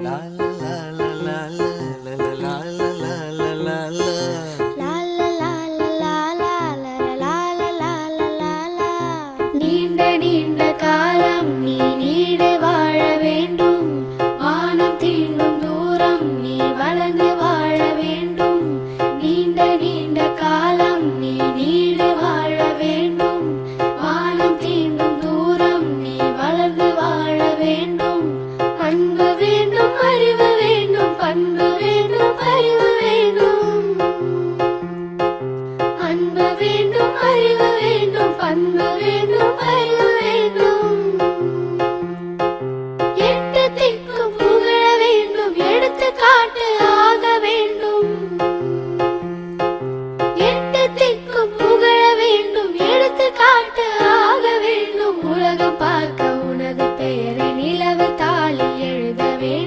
La la la la la la la la la la la la. நீண்ட நீண்ட காலம் நீ நீடு வாழ வேண்டும். வானம் தீண்டும் தூரம் நீ வளர்ந்து வாழ வேண்டும். நீண்ட நீண்ட காலம் நீ நீடு வாழ வேண்டும். வானம் தீண்டும் தூரம் நீ வளர்ந்து வாழ வேண்டும். அன்பு வேண்டும், அறிவு வேண்டும், பண்பு வேண்டும், அறிவு வேண்டும். அன்பு வேண்டும், அறிவு வேண்டும், பண்பு வேண்டும், அறிவு வேண்டும்.